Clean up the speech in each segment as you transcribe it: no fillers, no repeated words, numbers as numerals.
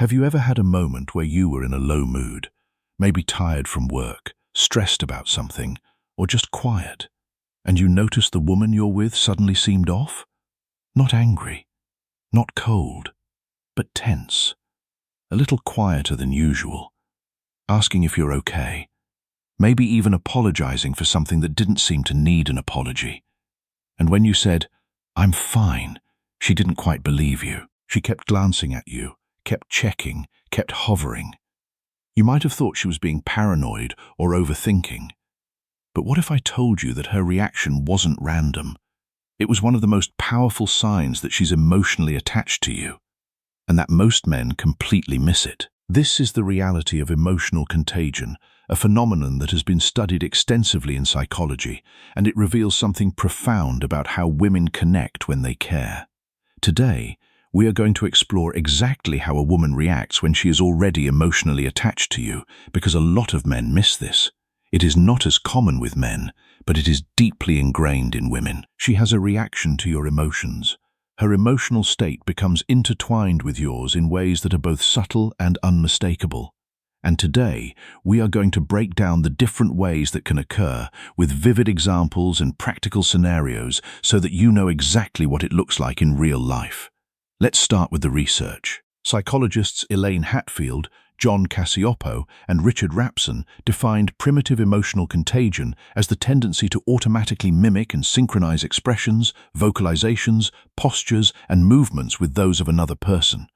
Have you ever had a moment where you were in a low mood, maybe tired from work, stressed about something, or just quiet, and you noticed the woman you're with suddenly seemed off? Not angry, not cold, but tense, a little quieter than usual, asking if you're okay, maybe even apologizing for something that didn't seem to need an apology. And when you said, "I'm fine," she didn't quite believe you. She kept glancing at you, kept checking, kept hovering. You might have thought she was being paranoid or overthinking. But what if I told you that her reaction wasn't random? It was one of the most powerful signs that she's emotionally attached to you, and that most men completely miss it. This is the reality of emotional contagion, a phenomenon that has been studied extensively in psychology, and it reveals something profound about how women connect when they care. Today, we are going to explore exactly how a woman reacts when she is already emotionally attached to you, because a lot of men miss this. It is not as common with men, but it is deeply ingrained in women. She has a reaction to your emotions. Her emotional state becomes intertwined with yours in ways that are both subtle and unmistakable. And today, we are going to break down the different ways that can occur with vivid examples and practical scenarios so that you know exactly what it looks like in real life. Let's start with the research. Psychologists Elaine Hatfield, John Cacioppo, and Richard Rapson defined primitive emotional contagion as the tendency to automatically mimic and synchronize expressions, vocalizations, postures, and movements with those of another person.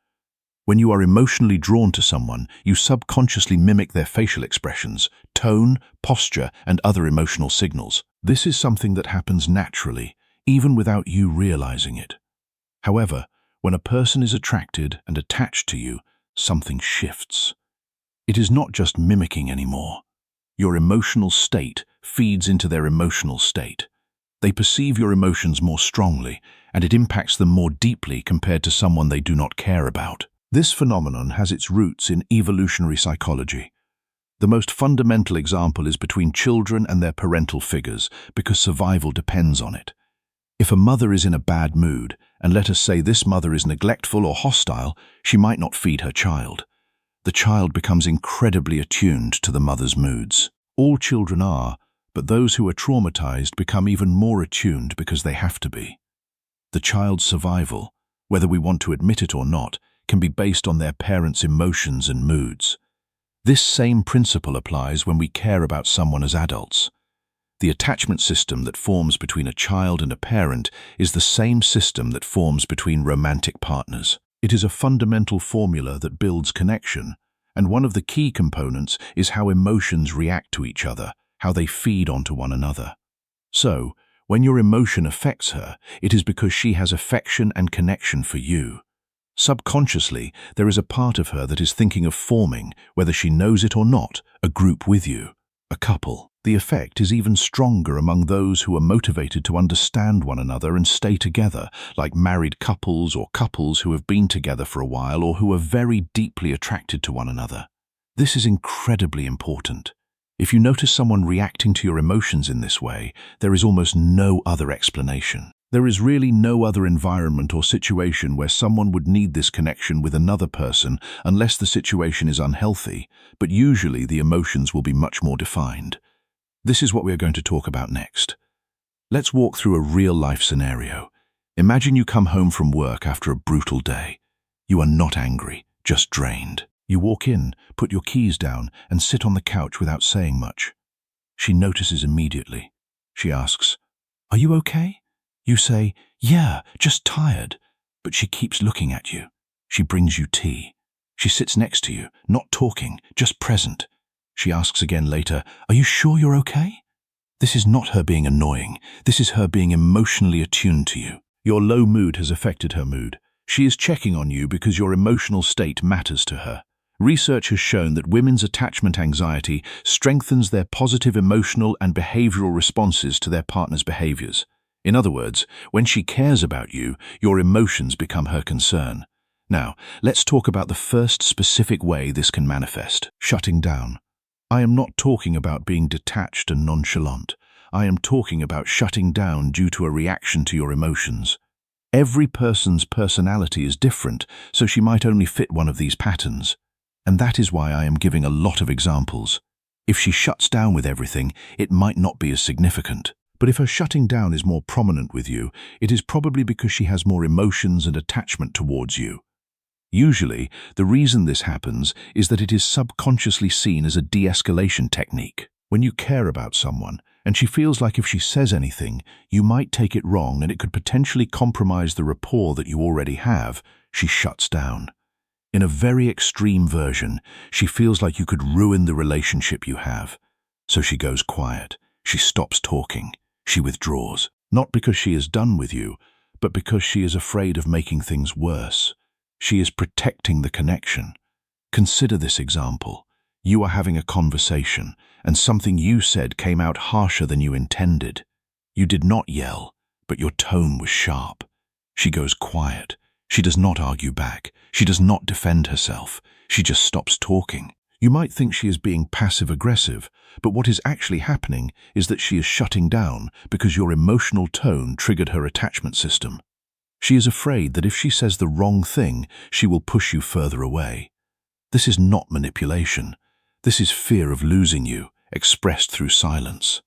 When you are emotionally drawn to someone, you subconsciously mimic their facial expressions, tone, posture, and other emotional signals. This is something that happens naturally, even without you realizing it. However, when a person is attracted and attached to you, something shifts. It is not just mimicking anymore. Your emotional state feeds into their emotional state. They perceive your emotions more strongly, and it impacts them more deeply compared to someone they do not care about. This phenomenon has its roots in evolutionary psychology. The most fundamental example is between children and their parental figures, because survival depends on it. If a mother is in a bad mood, and let us say this mother is neglectful or hostile, she might not feed her child. The child becomes incredibly attuned to the mother's moods. All children are, but those who are traumatized become even more attuned because they have to be. The child's survival, whether we want to admit it or not, can be based on their parents' emotions and moods. This same principle applies when we care about someone as adults. The attachment system that forms between a child and a parent is the same system that forms between romantic partners. It is a fundamental formula that builds connection, and one of the key components is how emotions react to each other, how they feed onto one another. So, when your emotion affects her, it is because she has affection and connection for you. Subconsciously, there is a part of her that is thinking of forming, whether she knows it or not, a group with you, a couple. The effect is even stronger among those who are motivated to understand one another and stay together, like married couples or couples who have been together for a while or who are very deeply attracted to one another. This is incredibly important. If you notice someone reacting to your emotions in this way, there is almost no other explanation. There is really no other environment or situation where someone would need this connection with another person unless the situation is unhealthy, but usually the emotions will be much more defined. This is what we are going to talk about next. Let's walk through a real-life scenario. Imagine you come home from work after a brutal day. You are not angry, just drained. You walk in, put your keys down, and sit on the couch without saying much. She notices immediately. She asks, "Are you okay?" You say, "Yeah, just tired." But she keeps looking at you. She brings you tea. She sits next to you, not talking, just present. She asks again later, "Are you sure you're okay?" This is not her being annoying. This is her being emotionally attuned to you. Your low mood has affected her mood. She is checking on you because your emotional state matters to her. Research has shown that women's attachment anxiety strengthens their positive emotional and behavioral responses to their partner's behaviors. In other words, when she cares about you, your emotions become her concern. Now, let's talk about the first specific way this can manifest: shutting down. I am not talking about being detached and nonchalant. I am talking about shutting down due to a reaction to your emotions. Every person's personality is different, so she might only fit one of these patterns. And that is why I am giving a lot of examples. If she shuts down with everything, it might not be as significant. But if her shutting down is more prominent with you, it is probably because she has more emotions and attachment towards you. Usually, the reason this happens is that it is subconsciously seen as a de-escalation technique. When you care about someone, and she feels like if she says anything, you might take it wrong and it could potentially compromise the rapport that you already have, she shuts down. In a very extreme version, she feels like you could ruin the relationship you have. So she goes quiet, she stops talking, she withdraws. Not because she is done with you, but because she is afraid of making things worse. She is protecting the connection. Consider this example. You are having a conversation, and something you said came out harsher than you intended. You did not yell, but your tone was sharp. She goes quiet. She does not argue back. She does not defend herself. She just stops talking. You might think she is being passive-aggressive, but what is actually happening is that she is shutting down because your emotional tone triggered her attachment system. She is afraid that if she says the wrong thing, she will push you further away. This is not manipulation. This is fear of losing you, expressed through silence.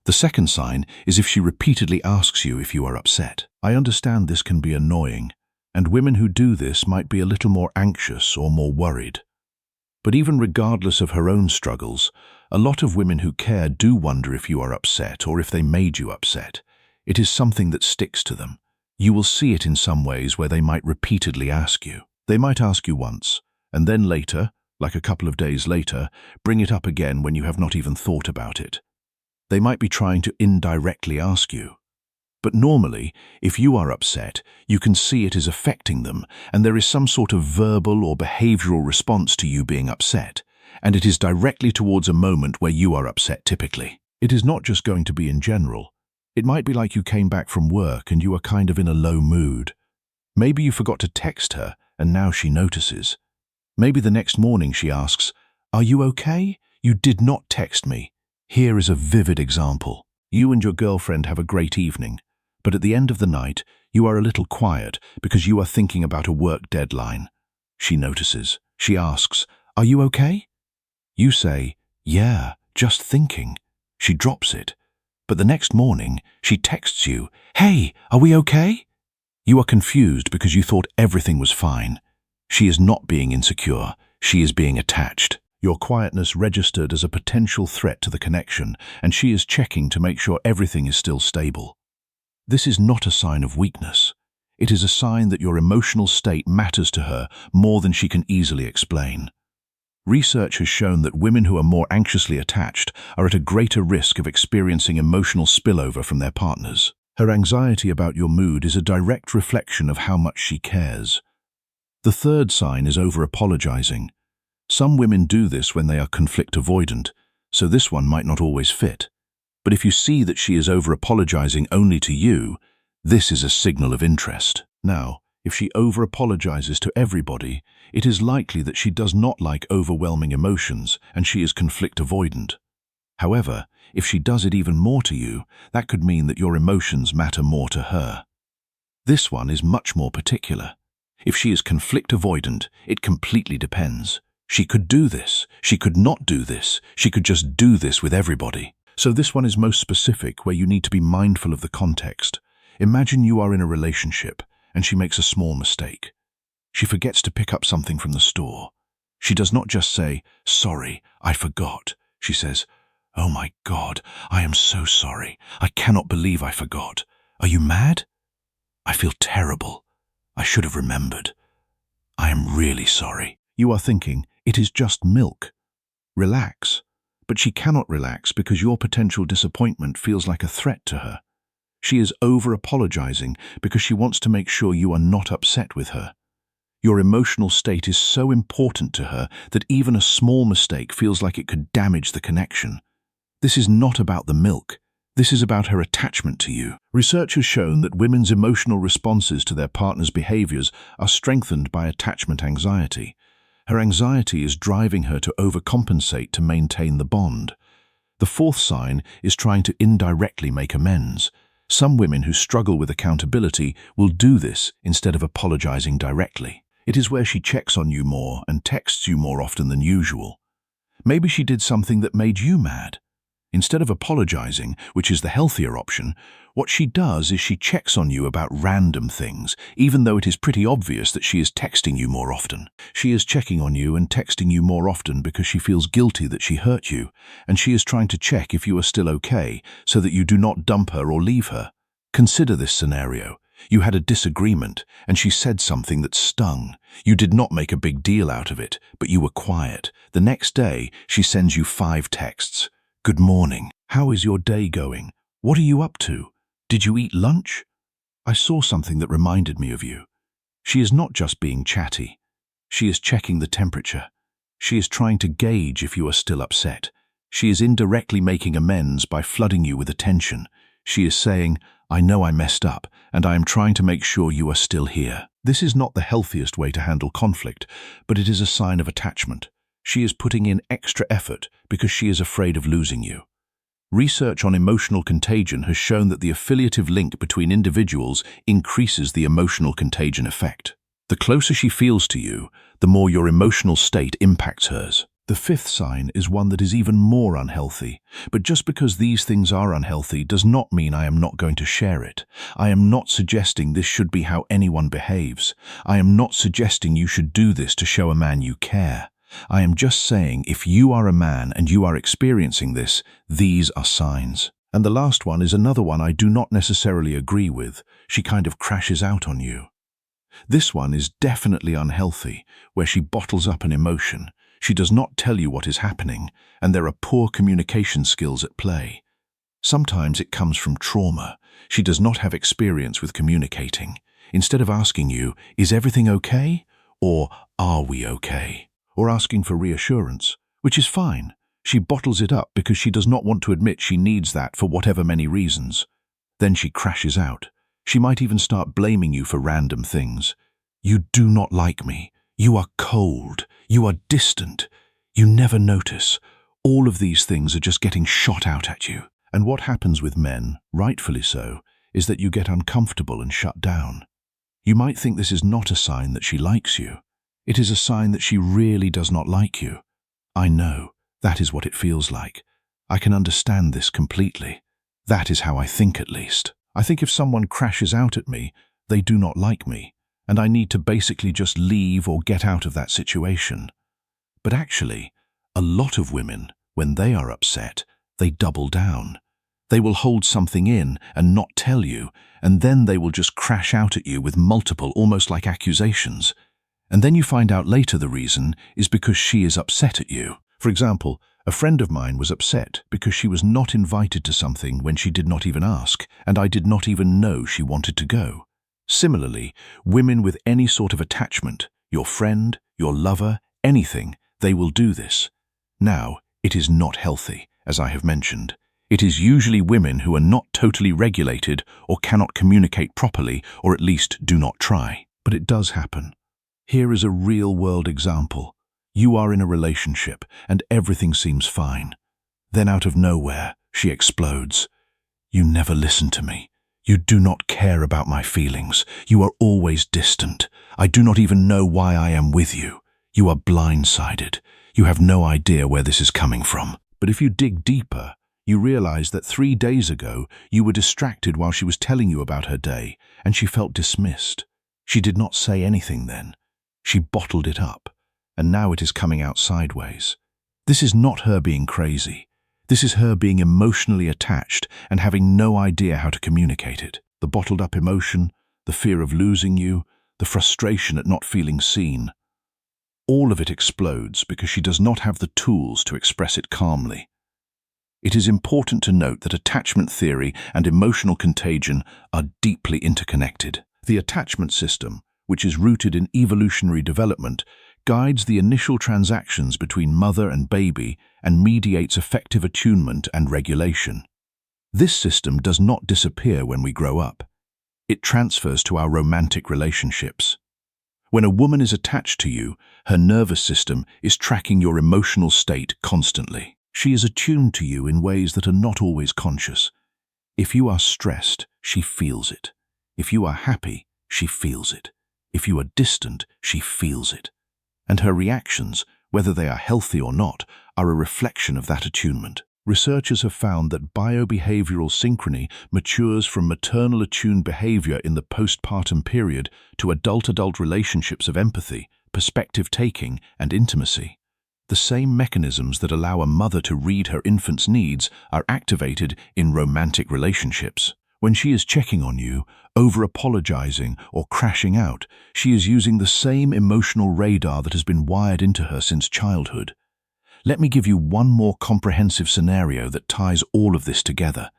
The second sign is if she repeatedly asks you if you are upset. I understand this can be annoying, and women who do this might be a little more anxious or more worried. But even regardless of her own struggles, a lot of women who care do wonder if you are upset or if they made you upset. It is something that sticks to them. You will see it in some ways where they might repeatedly ask you. They might ask you once, and then later, like a couple of days later, bring it up again when you have not even thought about it. They might be trying to indirectly ask you. But normally, if you are upset, you can see it is affecting them, and there is some sort of verbal or behavioral response to you being upset, and it is directly towards a moment where you are upset typically. It is not just going to be in general. It might be like you came back from work and you are kind of in a low mood. Maybe you forgot to text her, and now she notices. Maybe the next morning she asks, "Are you okay? You did not text me." Here is a vivid example. You and your girlfriend have a great evening, but at the end of the night, you are a little quiet because you are thinking about a work deadline. She notices. She asks, "Are you okay?" You say, "Yeah, just thinking." She drops it. But the next morning, she texts you, "Hey, are we okay?" You are confused because you thought everything was fine. She is not being insecure. She is being attached. Your quietness registered as a potential threat to the connection, and she is checking to make sure everything is still stable. This is not a sign of weakness. It is a sign that your emotional state matters to her more than she can easily explain. Research has shown that women who are more anxiously attached are at a greater risk of experiencing emotional spillover from their partners. Her anxiety about your mood is a direct reflection of how much she cares. The third sign is over-apologizing. Some women do this when they are conflict avoidant, so this one might not always fit. But if you see that she is over-apologizing only to you, this is a signal of interest. Now, if she over-apologizes to everybody, it is likely that she does not like overwhelming emotions and she is conflict avoidant. However, if she does it even more to you, that could mean that your emotions matter more to her. This one is much more particular. If she is conflict avoidant, it completely depends. She could do this, she could not do this, she could just do this with everybody. So this one is most specific, where you need to be mindful of the context. Imagine you are in a relationship and she makes a small mistake. She forgets to pick up something from the store. She does not just say, "Sorry, I forgot." She says, "Oh my God, I am so sorry. I cannot believe I forgot. Are you mad? I feel terrible. I should have remembered. I am really sorry." You are thinking, it is just milk. Relax. But she cannot relax because your potential disappointment feels like a threat to her. She is over-apologizing because she wants to make sure you are not upset with her. Your emotional state is so important to her that even a small mistake feels like it could damage the connection. This is not about the milk. This is about her attachment to you. Research has shown that women's emotional responses to their partner's behaviors are strengthened by attachment anxiety. Her anxiety is driving her to overcompensate to maintain the bond. The fourth sign is trying to indirectly make amends. Some women who struggle with accountability will do this instead of apologizing directly. It is where she checks on you more and texts you more often than usual. Maybe she did something that made you mad. Instead of apologizing, which is the healthier option, what she does is she checks on you about random things, even though it is pretty obvious that she is texting you more often. She is checking on you and texting you more often because she feels guilty that she hurt you, and she is trying to check if you are still okay so that you do not dump her or leave her. Consider this scenario. You had a disagreement, and she said something that stung. You did not make a big deal out of it, but you were quiet. The next day, she sends you 5 texts. Good morning. How is your day going? What are you up to? Did you eat lunch? I saw something that reminded me of you. She is not just being chatty. She is checking the temperature. She is trying to gauge if you are still upset. She is indirectly making amends by flooding you with attention. She is saying, I know I messed up, and I am trying to make sure you are still here. This is not the healthiest way to handle conflict, but it is a sign of attachment. She is putting in extra effort because she is afraid of losing you. Research on emotional contagion has shown that the affiliative link between individuals increases the emotional contagion effect. The closer she feels to you, the more your emotional state impacts hers. The 5th sign is one that is even more unhealthy, but just because these things are unhealthy does not mean I am not going to share it. I am not suggesting this should be how anyone behaves. I am not suggesting you should do this to show a man you care. I am just saying if you are a man and you are experiencing this, these are signs. And the last one is another one I do not necessarily agree with. She kind of crashes out on you. This one is definitely unhealthy, where she bottles up an emotion. She does not tell you what is happening, and there are poor communication skills at play. Sometimes it comes from trauma. She does not have experience with communicating. Instead of asking you, is everything okay? Or are we okay? Or asking for reassurance, which is fine. She bottles it up because she does not want to admit she needs that for whatever many reasons. Then she crashes out. She might even start blaming you for random things. You do not like me. You are cold. You are distant. You never notice. All of these things are just getting shot out at you. And what happens with men, rightfully so, is that you get uncomfortable and shut down. You might think this is not a sign that she likes you. It is a sign that she really does not like you. I know, that is what it feels like. I can understand this completely. That is how I think, at least. I think if someone crashes out at me, they do not like me, and I need to basically just leave or get out of that situation. But actually, a lot of women, when they are upset, they double down. They will hold something in and not tell you, and then they will just crash out at you with multiple, almost like accusations. And then you find out later the reason is because she is upset at you. For example, a friend of mine was upset because she was not invited to something when she did not even ask, and I did not even know she wanted to go. Similarly, women with any sort of attachment, your friend, your lover, anything, they will do this. Now, it is not healthy, as I have mentioned. It is usually women who are not totally regulated or cannot communicate properly, or at least do not try. But it does happen. Here is a real-world example. You are in a relationship, and everything seems fine. Then out of nowhere, she explodes. You never listen to me. You do not care about my feelings. You are always distant. I do not even know why I am with you. You are blindsided. You have no idea where this is coming from. But if you dig deeper, you realize that 3 days ago, you were distracted while she was telling you about her day, and she felt dismissed. She did not say anything then. She bottled it up, and now it is coming out sideways. This is not her being crazy. This is her being emotionally attached and having no idea how to communicate it. The bottled up emotion, the fear of losing you, the frustration at not feeling seen. All of it explodes because she does not have the tools to express it calmly. It is important to note that attachment theory and emotional contagion are deeply interconnected. The attachment system, which is rooted in evolutionary development, guides the initial transactions between mother and baby and mediates effective attunement and regulation. This system does not disappear when we grow up. It transfers to our romantic relationships. When a woman is attached to you, her nervous system is tracking your emotional state constantly. She is attuned to you in ways that are not always conscious. If you are stressed, she feels it. If you are happy, she feels it. If you are distant, she feels it. And her reactions, whether they are healthy or not, are a reflection of that attunement. Researchers have found that biobehavioral synchrony matures from maternal attuned behavior in the postpartum period to adult-adult relationships of empathy, perspective-taking, and intimacy. The same mechanisms that allow a mother to read her infant's needs are activated in romantic relationships. When she is checking on you, over-apologizing, or crashing out, she is using the same emotional radar that has been wired into her since childhood. Let me give you one more comprehensive scenario that ties all of this together.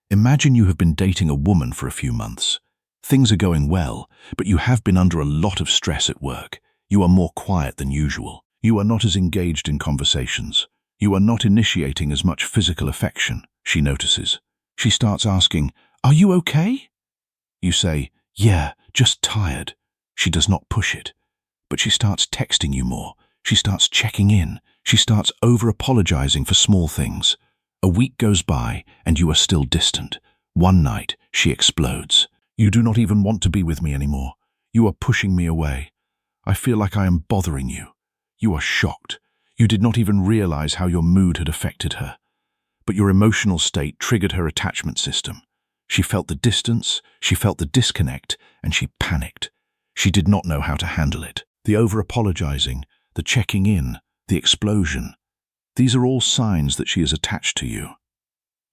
Imagine you have been dating a woman for a few months. Things are going well, but you have been under a lot of stress at work. You are more quiet than usual. You are not as engaged in conversations. You are not initiating as much physical affection, she notices. She starts asking, "Are you okay?" You say, "Yeah, just tired." She does not push it, but she starts texting you more. She starts checking in. She starts over-apologizing for small things. A week goes by and you are still distant. One night, she explodes. "You do not even want to be with me anymore. You are pushing me away. I feel like I am bothering you." You are shocked. You did not even realize how your mood had affected her. But your emotional state triggered her attachment system. She felt the distance, she felt the disconnect, and she panicked. She did not know how to handle it. The over-apologizing, the checking in, the explosion. These are all signs that she is attached to you.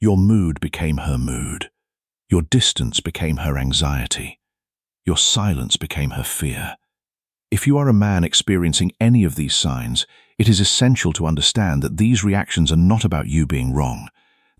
Your mood became her mood. Your distance became her anxiety. Your silence became her fear. If you are a man experiencing any of these signs, it is essential to understand that these reactions are not about you being wrong.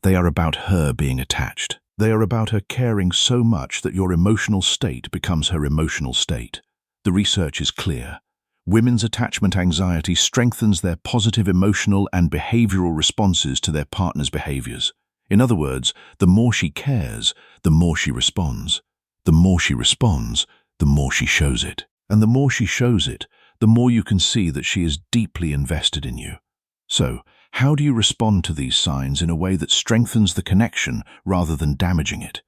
They are about her being attached. They are about her caring so much that your emotional state becomes her emotional state. The research is clear. Women's attachment anxiety strengthens their positive emotional and behavioral responses to their partner's behaviors. In other words, the more she cares, the more she responds. The more she responds, the more she shows it. And the more she shows it, the more you can see that she is deeply invested in you. So, how do you respond to these signs in a way that strengthens the connection rather than damaging it?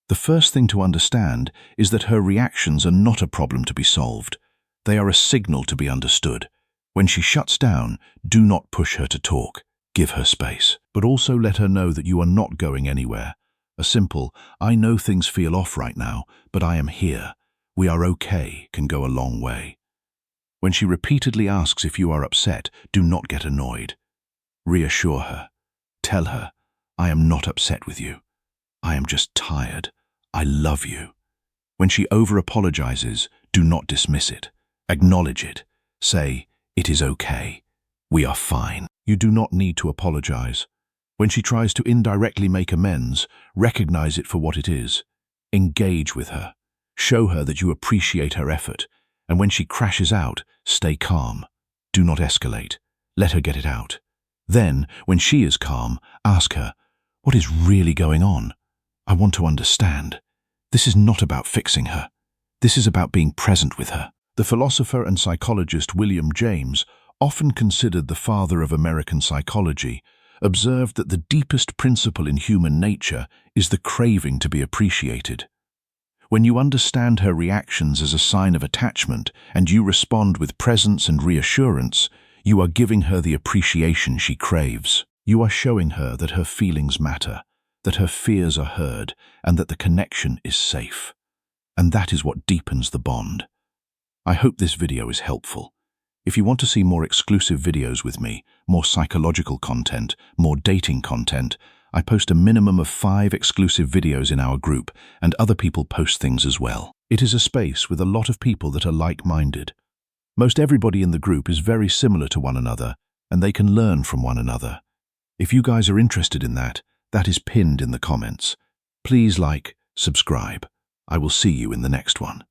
The first thing to understand is that her reactions are not a problem to be solved. They are a signal to be understood. When she shuts down, do not push her to talk. Give her space. But also let her know that you are not going anywhere. A simple, "I know things feel off right now, but I am here. We are okay," can go a long way. When she repeatedly asks if you are upset, do not get annoyed. Reassure her. Tell her, "I am not upset with you. I am just tired. I love you." When she over-apologizes, do not dismiss it. Acknowledge it. Say, "It is okay. We are fine." You do not need to apologize. When she tries to indirectly make amends, recognize it for what it is. Engage with her. Show her that you appreciate her effort. And when she crashes out, stay calm. Do not escalate. Let her get it out. Then, when she is calm, ask her, "What is really going on? I want to understand." This is not about fixing her. This is about being present with her. The philosopher and psychologist William James, often considered the father of American psychology, observed that the deepest principle in human nature is the craving to be appreciated. When you understand her reactions as a sign of attachment and you respond with presence and reassurance, you are giving her the appreciation she craves. You are showing her that her feelings matter, that her fears are heard, and that the connection is safe. And that is what deepens the bond. I hope this video is helpful. If you want to see more exclusive videos with me, more psychological content, more dating content, I post a minimum of 5 exclusive videos in our group, and other people post things as well. It is a space with a lot of people that are like-minded. Most everybody in the group is very similar to one another, and they can learn from one another. If you guys are interested in that, that is pinned in the comments. Please like, subscribe. I will see you in the next one.